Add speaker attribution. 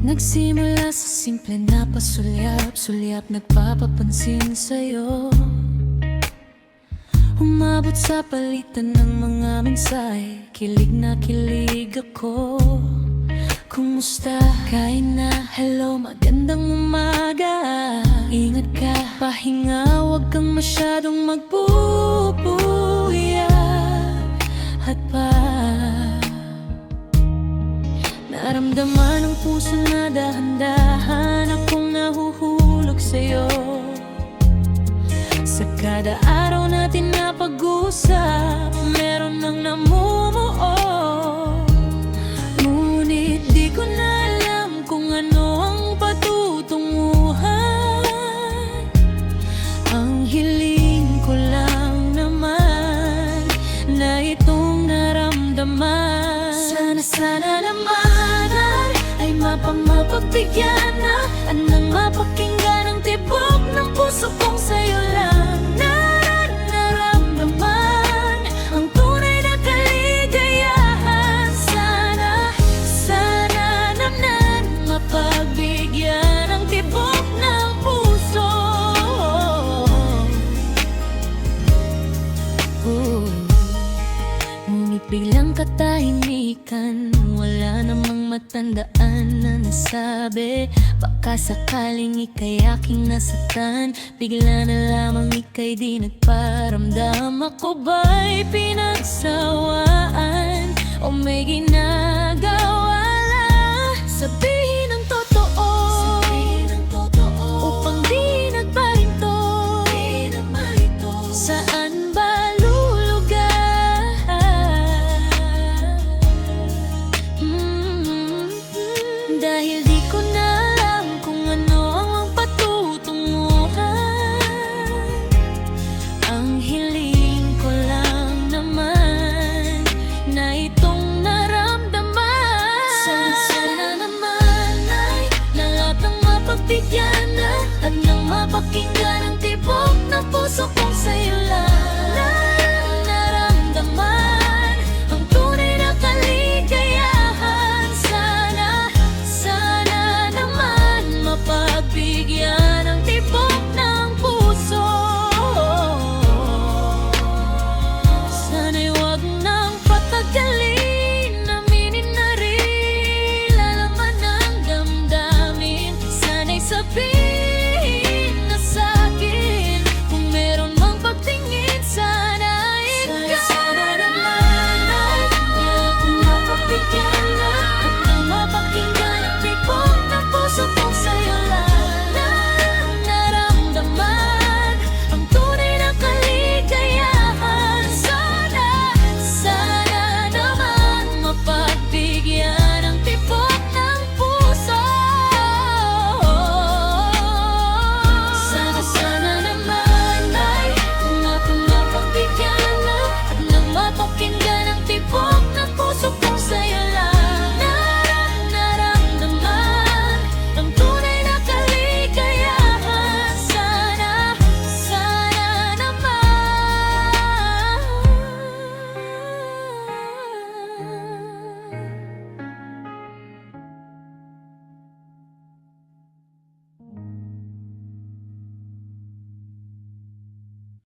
Speaker 1: Nagsimula sa simple na pasulyap-sulyap, nagpapapansin sa'yo. Umabot sa palitan ng mga mensahe, kilig na kilig ako. Kumusta? Kain na? Hello, magandang umaga. Ingat ka, pahinga, huwag kang masyadong magpupuyat. At pa naramdaman ng puso na dahan-dahan akong nahuhulog sa'yo. Sa kada araw natin na pag-usap, meron nang namumuo. Ngunit di ko na alam kung ano ang patutunguhan. Ang hiling ko lang naman na itong naramdaman. Sana naman ay mapagbigyan na anang mapakinggan ang tibok ng puso kong sa'yo lang naramdaman ang tunay na kaligayahan. Sana naman mapagbigyan ang tibok ng puso. Ngunit biglang katahimikan, wala namang matandaan na nasabi. Baka sakaling ika'y aking nasaktan, bigla na lamang ika'y di nagparamdam. Ako ba'y pinagsawaan o may ginagawa?